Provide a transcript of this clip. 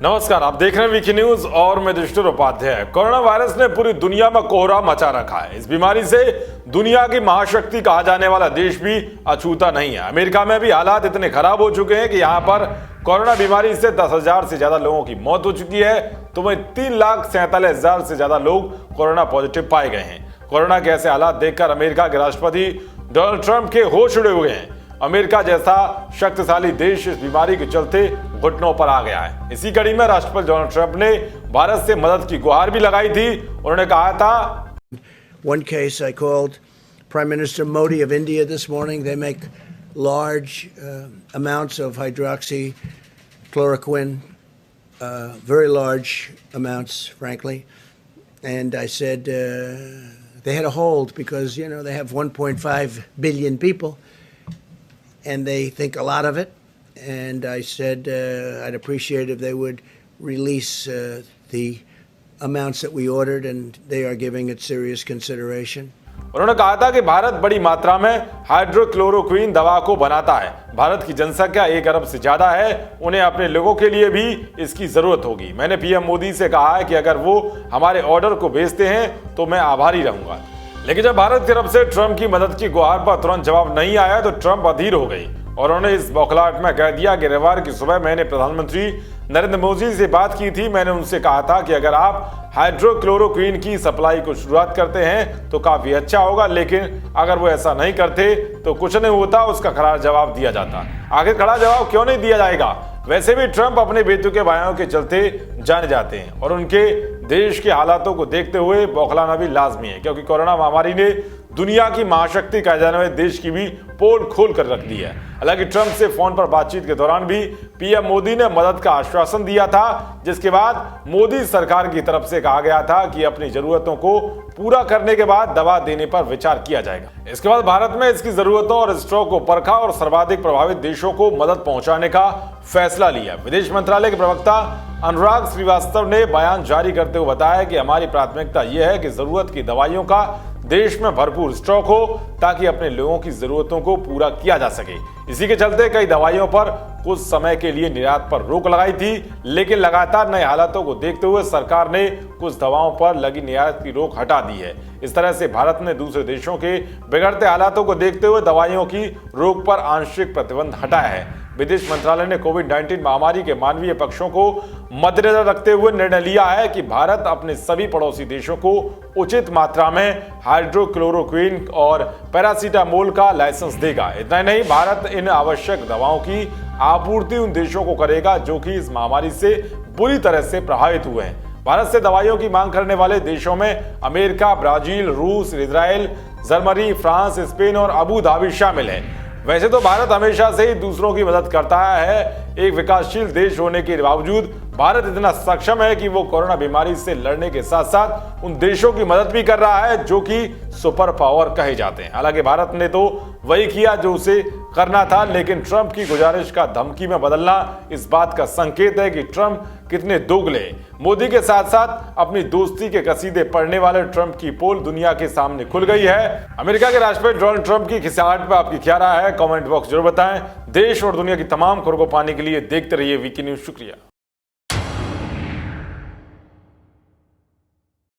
नमस्कार, आप देख रहे हैं वीकी न्यूज और मैं युधिष्ठिर उपाध्याय। कोरोना वायरस ने पूरी दुनिया में कोहरा मचा रखा है। इस बीमारी से दुनिया की महाशक्ति कहा जाने वाला देश भी अछूता नहीं है। अमेरिका में भी हालात इतने खराब हो चुके हैं कि यहाँ पर कोरोना बीमारी से 10,000 से ज्यादा लोगों की मौत हो चुकी है। तो वहीं 3,47,000 से ज्यादा लोग कोरोना पॉजिटिव पाए गए हैं। कोरोना के ऐसे हालात देखकर अमेरिका के राष्ट्रपति डोनाल्ड ट्रंप के होश उड़े हुए हैं। अमेरिका जैसा शक्तिशाली देश इस बीमारी के चलते घुटनों पर आ गया है। इसी कड़ी में राष्ट्रपति डोनाल्ड ट्रंप ने भारत से मदद की गुहार भी लगाई थी। उन्होंने कहा था, One case I called Prime Minister Modi of India this morning. They make large amounts of hydroxychloroquine, very large amounts, frankly. And I said they had a hold because, you know, they have 1.5 billion people. And they think a lot of it. And I said I'd appreciate if they would release the amounts that we ordered, and they are giving it serious consideration. उन्होंने कहा था कि भारत बड़ी मात्रा में hydrochloroquine दवा को बनाता है। भारत की जनसंख्या 1 अरब से ज्यादा है। उन्हें अपने लोगों के लिए भी इसकी जरूरत होगी। मैंने पीएम मोदी से कहा है कि अगर वो हमारे ऑर्डर को भेजते हैं तो मैं आभारी रहूंगा। लेकिन जब भारत की तरफ से ट्रंप की मदद की गुहार पर तुरंत जवाब नहीं आया तो ट्रंप अधीर हो गई और उन्होंने इस बौखलाहट में कह दिया कि रविवार की सुबह मैंने प्रधानमंत्री नरेंद्र मोदी से बात की थी। मैंने उनसे कहा था कि अगर आप हाइड्रोक्लोरोक्विन की सप्लाई को शुरुआत करते हैं तो काफी अच्छा होगा, लेकिन अगर वो ऐसा नहीं करते तो कुछ नहीं होता। उसका खरा जवाब दिया जाता। आखिर खड़ा जवाब क्यों नहीं दिया जाएगा? वैसे भी ट्रंप अपने बेतुके बयानों के चलते जाने जाते हैं और उनके देश के हालातों को देखते हुए बौखलाना भी लाजमी है, क्योंकि कोरोना महामारी ने दुनिया की महाशक्ति कहे जाने वाले देश की भी पोल खोल कर रख दी है। हालांकि ट्रंप से फोन पर बातचीत के दौरान भी पीएम मोदी ने मदद का आश्वासन दिया था, जिसके बाद मोदी सरकार की तरफ से कहा गया था कि अपनी जरूरतों को पूरा करने के बाद दवा देने पर विचार किया जाएगा। इसके बाद भारत में इसकी जरूरतों और स्टॉक को परखा और सर्वाधिक प्रभावित देशों को मदद पहुंचाने का फैसला लिया। विदेश मंत्रालय के प्रवक्ता अनुराग श्रीवास्तव ने बयान जारी करते हुए बताया कि हमारी प्राथमिकता यह है कि जरूरत की दवाइयों का देश में भरपूर स्टॉक हो ताकि अपने लोगों की जरूरतों को पूरा किया जा सके। इसी के चलते कई दवाइयों पर कुछ समय के लिए निर्यात पर रोक लगाई थी, लेकिन लगातार नए हालातों को देखते हुए सरकार ने कुछ दवाओं पर लगी निर्यात की रोक हटा दी है। इस तरह से भारत ने दूसरे देशों के बिगड़ते हालातों को देखते हुए दवाइयों की रोक पर आंशिक प्रतिबंध हटाया है। विदेश मंत्रालय ने कोविड-19 महामारी के मानवीय पक्षों को मद्देनजर रखते हुए निर्णय लिया है कि भारत अपने सभी पड़ोसी देशों को उचित मात्रा में हाइड्रोक्लोरोक्विन और पैरासीटामोल का लाइसेंस देगा। इतना ही नहीं, भारत इन आवश्यक दवाओं की आपूर्ति उन देशों को करेगा जो कि इस महामारी से बुरी तरह से प्रभावित हुए हैं। भारत से दवाइयों की मांग करने वाले देशों में अमेरिका, ब्राजील, रूस, इजराइल, जर्मनी, फ्रांस, स्पेन और अबू धाबी शामिल है। वैसे तो भारत हमेशा से ही दूसरों की मदद करता है। एक विकासशील देश होने के बावजूद भारत इतना सक्षम है कि वो कोरोना बीमारी से लड़ने के साथ साथ उन देशों की मदद भी कर रहा है जो कि सुपर पावर कहे जाते हैं। हालांकि भारत ने तो वही किया जो उसे करना था, लेकिन ट्रंप की गुजारिश का धमकी में बदलना इस बात का संकेत है कि ट्रंप कितने दोगले। मोदी के साथ साथ अपनी दोस्ती के कसीदे पढ़ने वाले ट्रंप की पोल दुनिया के सामने खुल गई है। अमेरिका के राष्ट्रपति डोनाल्ड ट्रंप की खिसियाहट पर आपकी क्या राय है? कमेंट बॉक्स जरूर बताएं। देश और दुनिया की तमाम खबरों को पाने के लिए देखते रहिए वीकी न्यूज। शुक्रिया।